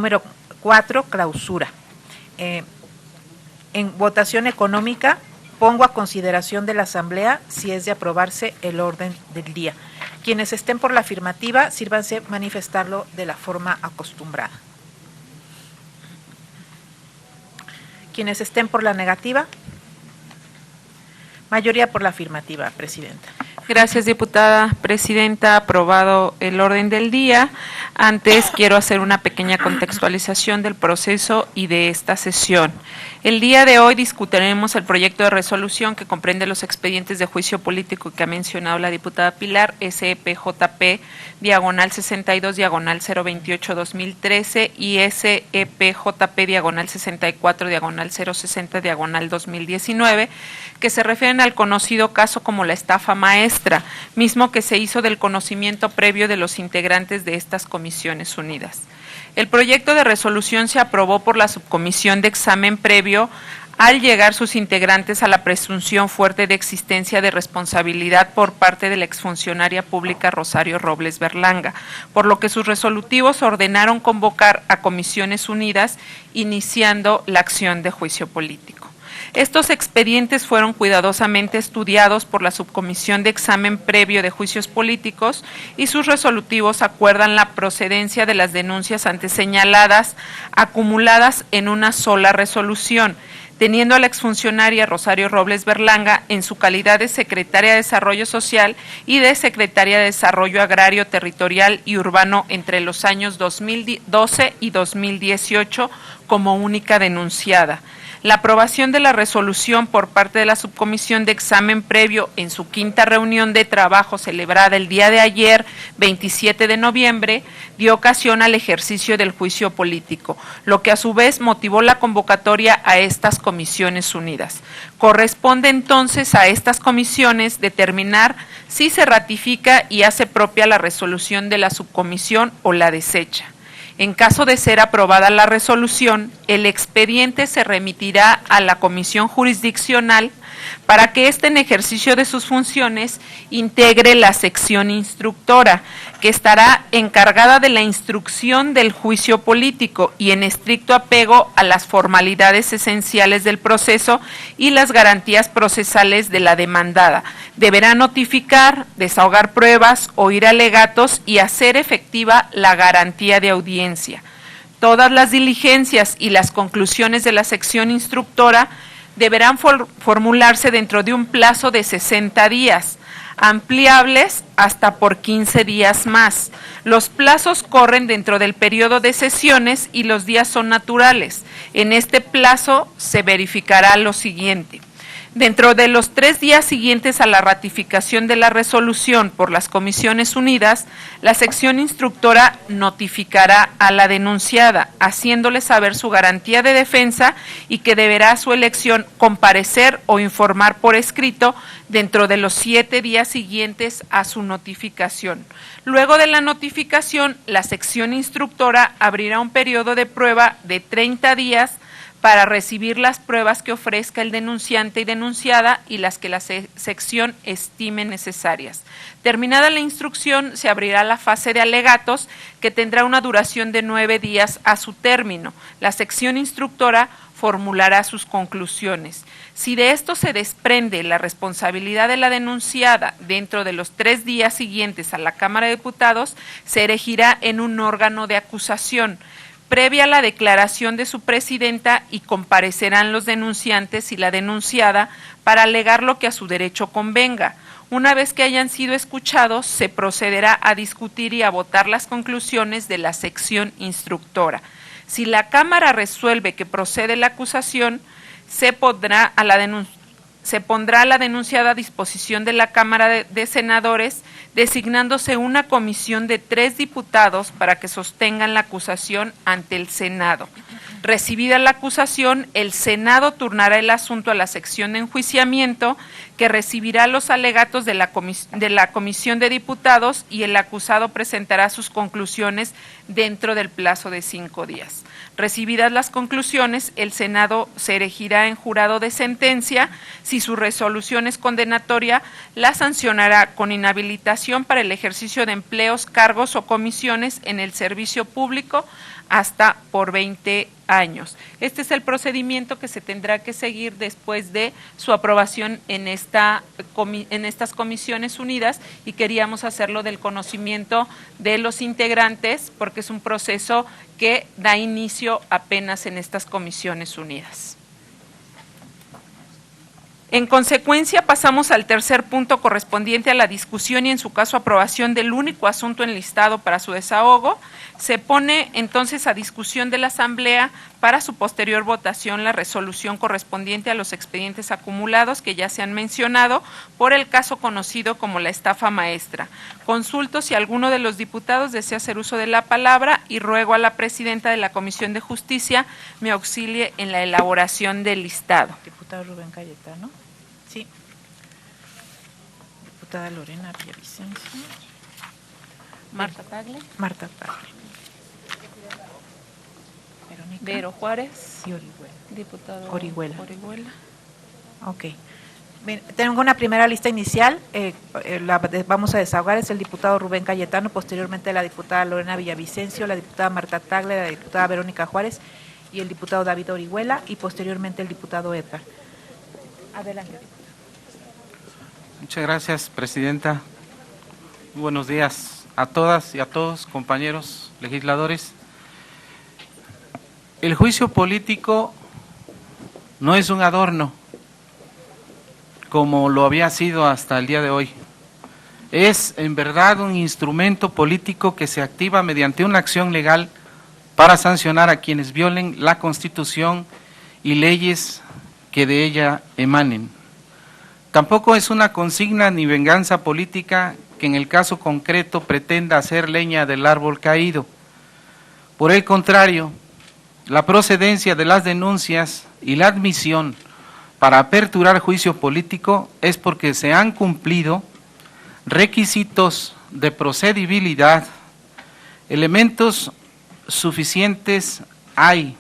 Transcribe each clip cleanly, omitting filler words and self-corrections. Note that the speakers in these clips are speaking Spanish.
Número 4, clausura. En votación económica, pongo a consideración de la Asamblea si es de aprobarse el orden del día. Quienes estén por la afirmativa, sírvanse manifestarlo de la forma acostumbrada. Quienes estén por la negativa, mayoría por la afirmativa, Presidenta. Gracias, diputada presidenta. Aprobado el orden del día. Antes quiero hacer una pequeña contextualización del proceso y de esta sesión. El día de hoy discutiremos el proyecto de resolución que comprende los expedientes de juicio político que ha mencionado la diputada Pilar, SEPJP, diagonal 62, diagonal 028-2013 y SEPJP, diagonal 64, diagonal 060, diagonal 2019, que se refieren al conocido caso como la estafa maestra, mismo que se hizo del conocimiento previo de los integrantes de estas comisiones unidas. El proyecto de resolución se aprobó por la subcomisión de examen previo al llegar sus integrantes a la presunción fuerte de existencia de responsabilidad por parte de la exfuncionaria pública Rosario Robles Berlanga, por lo que sus resolutivos ordenaron convocar a comisiones unidas iniciando la acción de juicio político. Estos expedientes fueron cuidadosamente estudiados por la subcomisión de examen previo de juicios políticos y sus resolutivos acuerdan la procedencia de las denuncias antes señaladas, acumuladas en una sola resolución, teniendo a la exfuncionaria Rosario Robles Berlanga en su calidad de Secretaria de Desarrollo Social y de Secretaria de Desarrollo Agrario, Territorial y Urbano entre los años 2012 y 2018 como única denunciada. La aprobación de la resolución por parte de la subcomisión de examen previo en su quinta reunión de trabajo celebrada el día de ayer, 27 de noviembre, dio ocasión al ejercicio del juicio político, lo que a su vez motivó la convocatoria a estas comisiones unidas. Corresponde entonces a estas comisiones determinar si se ratifica y hace propia la resolución de la subcomisión o la desecha. En caso de ser aprobada la resolución, el expediente se remitirá a la comisión jurisdiccional para que éste en ejercicio de sus funciones integre la sección instructora, que estará encargada de la instrucción del juicio político y en estricto apego a las formalidades esenciales del proceso y las garantías procesales de la demandada. Deberá notificar, desahogar pruebas, oír alegatos y hacer efectiva la garantía de audiencia. Todas las diligencias y las conclusiones de la sección instructora deberán formularse dentro de un plazo de 60 días, ampliables hasta por 15 días más. Los plazos corren dentro del periodo de sesiones y los días son naturales. En este plazo se verificará lo siguiente. Dentro de los 3 días siguientes a la ratificación de la resolución por las comisiones unidas, la sección instructora notificará a la denunciada, haciéndole saber su garantía de defensa y que deberá a su elección comparecer o informar por escrito dentro de los 7 días siguientes a su notificación. Luego de la notificación, la sección instructora abrirá un periodo de prueba de 30 días para recibir las pruebas que ofrezca el denunciante y denunciada y las que la sección estime necesarias. Terminada la instrucción, se abrirá la fase de alegatos, que tendrá una duración de 9 días a su término. La sección instructora formulará sus conclusiones. Si de esto se desprende la responsabilidad de la denunciada dentro de los 3 días siguientes a la Cámara de Diputados, se erigirá en un órgano de acusación, previa a la declaración de su presidenta, y comparecerán los denunciantes y la denunciada para alegar lo que a su derecho convenga. Una vez que hayan sido escuchados, se procederá a discutir y a votar las conclusiones de la sección instructora. Si la Cámara resuelve que procede la acusación, se pondrá a la denunciada a disposición de la Cámara de Senadores, designándose una comisión de 3 diputados para que sostengan la acusación ante el Senado. Recibida la acusación, el Senado turnará el asunto a la sección de enjuiciamiento, que recibirá los alegatos de la Comisión de Diputados, y el acusado presentará sus conclusiones dentro del plazo de 5 días. Recibidas las conclusiones, el Senado se erigirá en jurado de sentencia. Si su resolución es condenatoria, la sancionará con inhabilitación para el ejercicio de empleos, cargos o comisiones en el servicio público, hasta por 20 años. Este es el procedimiento que se tendrá que seguir después de su aprobación en estas comisiones unidas, y queríamos hacerlo del conocimiento de los integrantes porque es un proceso que da inicio apenas en estas comisiones unidas. En consecuencia, pasamos al tercer punto correspondiente a la discusión y en su caso aprobación del único asunto enlistado para su desahogo. Se pone entonces a discusión de la Asamblea para su posterior votación la resolución correspondiente a los expedientes acumulados que ya se han mencionado por el caso conocido como la estafa maestra. Consulto si alguno de los diputados desea hacer uso de la palabra y ruego a la presidenta de la Comisión de Justicia me auxilie en la elaboración del listado. Diputado Rubén Cayetano. Sí. Diputada Lorena Villavicencio. Marta Tagle. Marta Tagle. Verónica. Vero Juárez. Y Orihuela. Diputado Orihuela. Ok. Bien, tengo una primera lista inicial, vamos a desahogar, es el diputado Rubén Cayetano, posteriormente la diputada Lorena Villavicencio, la diputada Marta Tagle, la diputada Verónica Juárez y el diputado David Orihuela y posteriormente el diputado Edgar. Adelante. Muchas gracias, presidenta. Muy buenos días a todas y a todos, compañeros legisladores. El juicio político no es un adorno, como lo había sido hasta el día de hoy. Es en verdad un instrumento político que se activa mediante una acción legal para sancionar a quienes violen la Constitución y leyes que de ella emanen. Tampoco es una consigna ni venganza política que en el caso concreto pretenda hacer leña del árbol caído. Por el contrario, la procedencia de las denuncias y la admisión para aperturar juicio político es porque se han cumplido requisitos de procedibilidad, elementos suficientes hay,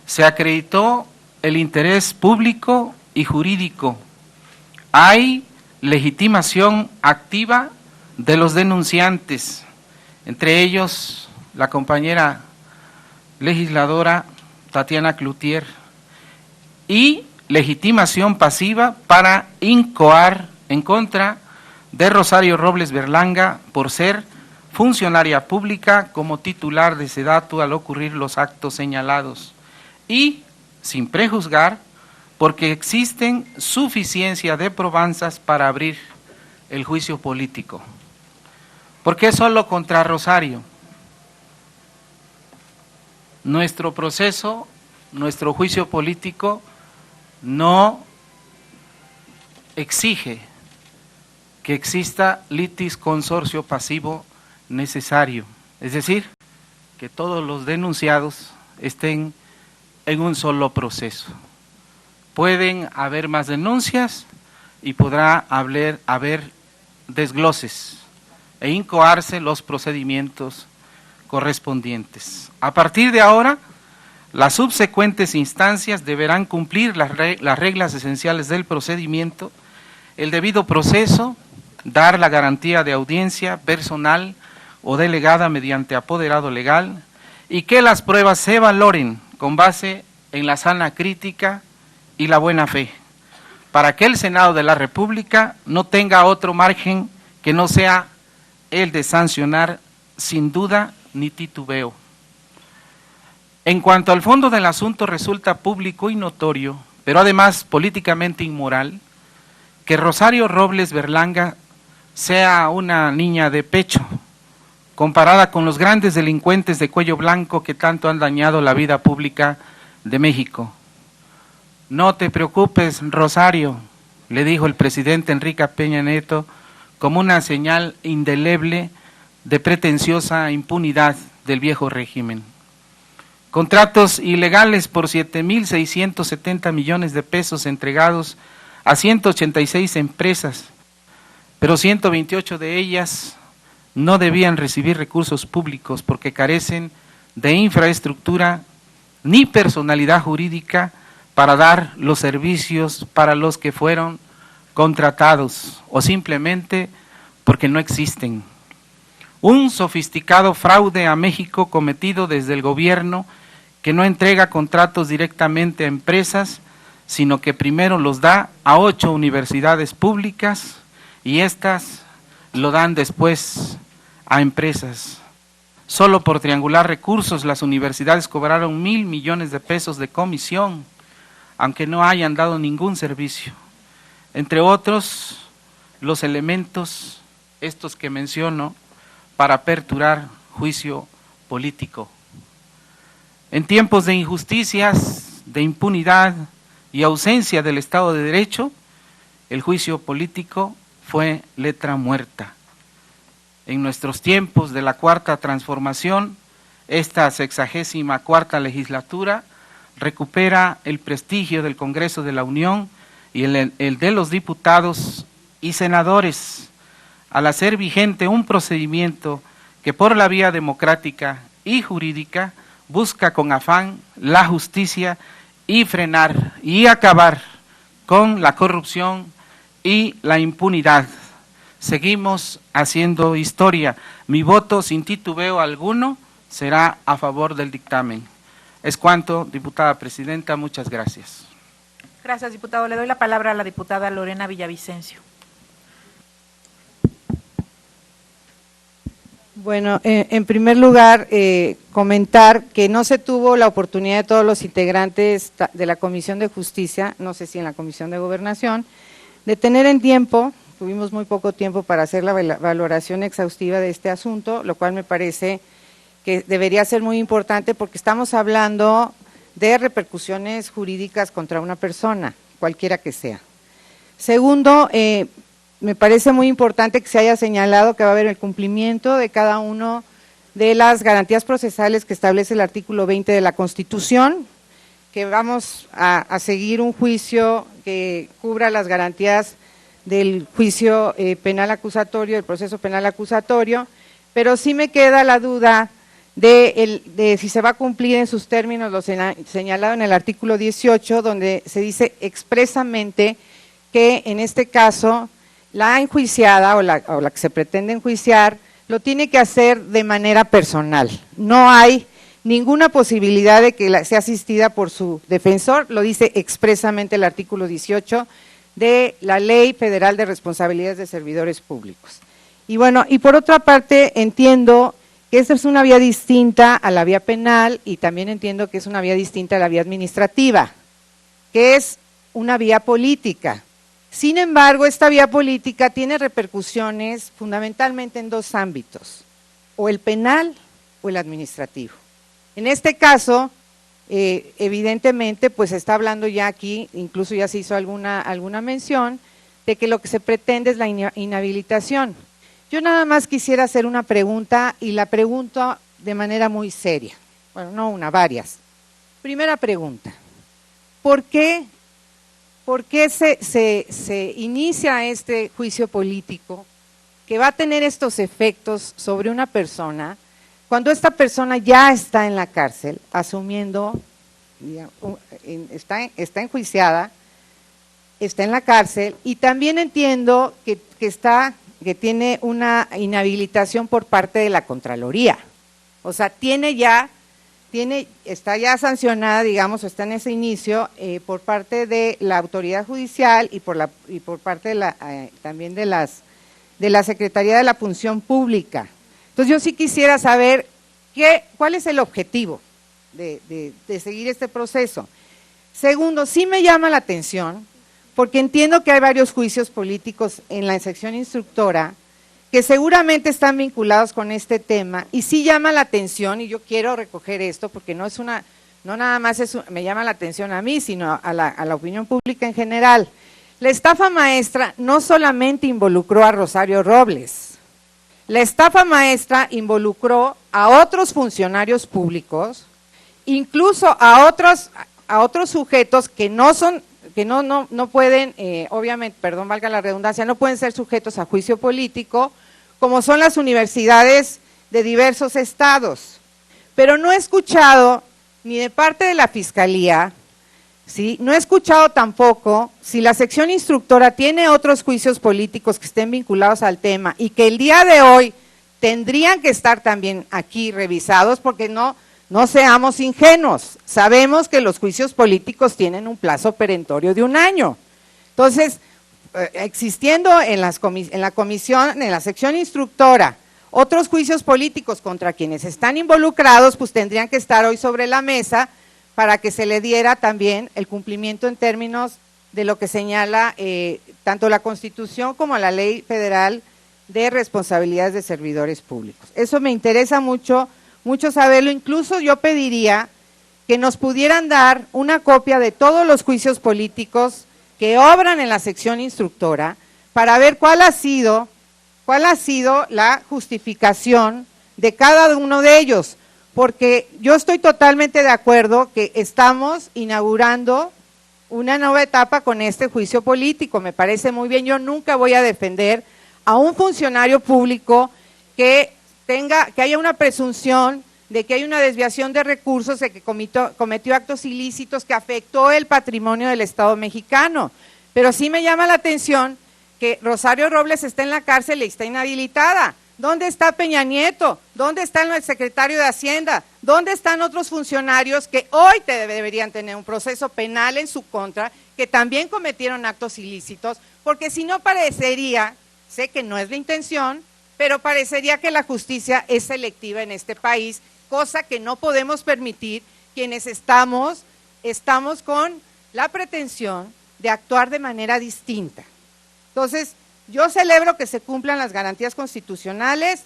se acreditó el interés público y jurídico, hay legitimación activa de los denunciantes, entre ellos la compañera legisladora Tatiana Cloutier, y legitimación pasiva para incoar en contra de Rosario Robles Berlanga por ser funcionaria pública como titular de SEDATU al ocurrir los actos señalados y sin prejuzgar porque existen suficiencia de probanzas para abrir el juicio político. ¿Por qué solo contra Rosario? Nuestro proceso, nuestro juicio político no exige que exista litis consorcio pasivo necesario, es decir, que todos los denunciados estén en un solo proceso. Pueden haber más denuncias y podrá haber desgloses e incoarse los procedimientos correspondientes. A partir de ahora, las subsecuentes instancias deberán cumplir las reglas esenciales del procedimiento, el debido proceso, dar la garantía de audiencia personal o delegada mediante apoderado legal y que las pruebas se valoren con base en la sana crítica y la buena fe, para que el Senado de la República no tenga otro margen que no sea el de sancionar sin duda ni titubeo. En cuanto al fondo del asunto, resulta público y notorio, pero además políticamente inmoral, que Rosario Robles Berlanga sea una niña de pecho, comparada con los grandes delincuentes de cuello blanco que tanto han dañado la vida pública de México. No te preocupes, Rosario, le dijo el presidente Enrique Peña Nieto, como una señal indeleble de pretenciosa impunidad del viejo régimen. Contratos ilegales por 7.670 millones de pesos entregados a 186 empresas, pero 128 de ellas no debían recibir recursos públicos porque carecen de infraestructura ni personalidad jurídica para dar los servicios para los que fueron contratados o simplemente porque no existen. un sofisticado fraude a México cometido desde el gobierno que no entrega contratos directamente a empresas, sino que primero los da a 8 universidades públicas y estas lo dan después a empresas. Solo por triangular recursos las universidades cobraron 1,000 millones de pesos de comisión, aunque no hayan dado ningún servicio. Entre otros, los elementos, estos que menciono, para aperturar juicio político. En tiempos de injusticias, de impunidad y ausencia del Estado de Derecho, el juicio político fue letra muerta. En nuestros tiempos de la Cuarta Transformación, esta 64ª legislatura recupera el prestigio del Congreso de la Unión y el de los diputados y senadores, al hacer vigente un procedimiento que por la vía democrática y jurídica busca con afán la justicia y frenar y acabar con la corrupción y la impunidad. Seguimos haciendo historia. Mi voto, sin titubeo alguno, será a favor del dictamen. Es cuanto, diputada presidenta, muchas gracias. Gracias, diputado. Le doy la palabra a la diputada Lorena Villavicencio. Bueno, en primer lugar, comentar que no se tuvo la oportunidad de todos los integrantes de la Comisión de Justicia, no sé si en la Comisión de Gobernación, de tener en tiempo, tuvimos muy poco tiempo para hacer la valoración exhaustiva de este asunto, lo cual me parece que debería ser muy importante porque estamos hablando de repercusiones jurídicas contra una persona, cualquiera que sea. Segundo, me parece muy importante que se haya señalado que va a haber el cumplimiento de cada uno de las garantías procesales que establece el artículo 20 de la Constitución, que vamos a seguir un juicio que cubra las garantías del juicio penal acusatorio, del proceso penal acusatorio, pero sí me queda la duda de si se va a cumplir en sus términos lo señalado en el artículo 18, donde se dice expresamente que en este caso la enjuiciada o la que se pretende enjuiciar lo tiene que hacer de manera personal. No hay ninguna posibilidad de que sea asistida por su defensor, lo dice expresamente el artículo 18 de la Ley Federal de Responsabilidades de Servidores Públicos. Y bueno, y por otra parte entiendo que esta es una vía distinta a la vía penal y también entiendo que es una vía distinta a la vía administrativa, que es una vía política. Sin embargo, esta vía política tiene repercusiones fundamentalmente en dos ámbitos, o el penal o el administrativo. En este caso, evidentemente, pues se está hablando ya aquí, incluso ya se hizo alguna mención, de que lo que se pretende es la inhabilitación. Yo nada más quisiera hacer una pregunta y la pregunto de manera muy seria, bueno, no una, varias. Primera pregunta, ¿por qué se inicia este juicio político que va a tener estos efectos sobre una persona cuando esta persona ya está en la cárcel, asumiendo, está enjuiciada, está en la cárcel y también entiendo que tiene una inhabilitación por parte de la Contraloría? O sea, está ya sancionada, digamos, está en ese inicio por parte de la autoridad judicial y por parte también de la Secretaría de la Función Pública. Entonces yo sí quisiera saber cuál es el objetivo de seguir este proceso. Segundo, sí me llama la atención, porque entiendo que hay varios juicios políticos en la sección instructora que seguramente están vinculados con este tema, y sí llama la atención, y yo quiero recoger esto, porque no nada más me llama la atención a mí, sino a la opinión pública en general. La estafa maestra no solamente involucró a Rosario Robles, la estafa maestra involucró a otros funcionarios públicos, incluso a otros sujetos que no pueden, obviamente, perdón, valga la redundancia, no pueden ser sujetos a juicio político, como son las universidades de diversos estados. Pero no he escuchado, ni de parte de la Fiscalía, ¿sí? No he escuchado tampoco si la sección instructora tiene otros juicios políticos que estén vinculados al tema y que el día de hoy tendrían que estar también aquí revisados, porque no seamos ingenuos. Sabemos que los juicios políticos tienen un plazo perentorio de 1 año. Entonces, existiendo en la comisión, en la sección instructora, otros juicios políticos contra quienes están involucrados, pues tendrían que estar hoy sobre la mesa para que se le diera también el cumplimiento en términos de lo que señala tanto la Constitución como la Ley Federal de Responsabilidades de Servidores Públicos. Eso me interesa mucho saberlo. Incluso yo pediría que nos pudieran dar una copia de todos los juicios políticos que obran en la sección instructora para ver cuál ha sido la justificación de cada uno de ellos, porque yo estoy totalmente de acuerdo que estamos inaugurando una nueva etapa con este juicio político, me parece muy bien. Yo nunca voy a defender a un funcionario público que haya una presunción de que hay una desviación de recursos, de que cometió actos ilícitos que afectó el patrimonio del Estado mexicano, pero sí me llama la atención que Rosario Robles está en la cárcel y está inhabilitada. ¿Dónde está Peña Nieto? ¿Dónde está el secretario de Hacienda? ¿Dónde están otros funcionarios que hoy deberían tener un proceso penal en su contra, que también cometieron actos ilícitos? Porque si no parecería, sé que no es la intención, pero parecería que la justicia es selectiva en este país, cosa que no podemos permitir quienes estamos con la pretensión de actuar de manera distinta. Entonces, yo celebro que se cumplan las garantías constitucionales,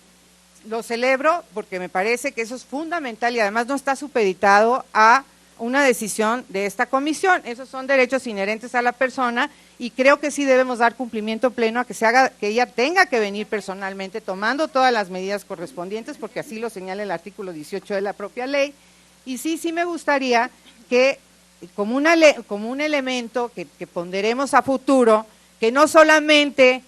lo celebro porque me parece que eso es fundamental y además no está supeditado a una decisión de esta comisión. Esos son derechos inherentes a la persona y creo que sí debemos dar cumplimiento pleno a que ella tenga que venir personalmente tomando todas las medidas correspondientes, porque así lo señala el artículo 18 de la propia ley. Y sí me gustaría que como un elemento que ponderemos a futuro, que no solamente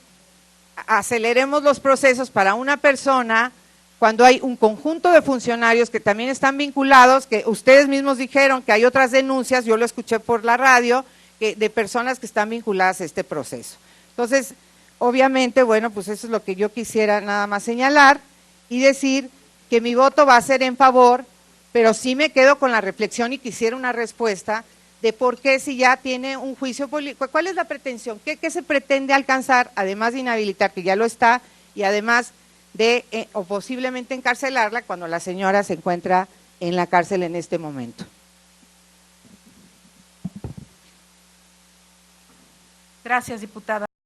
aceleremos los procesos para una persona cuando hay un conjunto de funcionarios que también están vinculados, que ustedes mismos dijeron que hay otras denuncias, yo lo escuché por la radio, de personas que están vinculadas a este proceso. Entonces, obviamente, bueno, pues eso es lo que yo quisiera nada más señalar y decir que mi voto va a ser en favor, pero sí me quedo con la reflexión y quisiera una respuesta de por qué, si ya tiene un juicio político, ¿cuál es la pretensión? ¿Qué se pretende alcanzar, además de inhabilitar, que ya lo está, y además de, o posiblemente encarcelarla cuando la señora se encuentra en la cárcel en este momento? Gracias, diputada.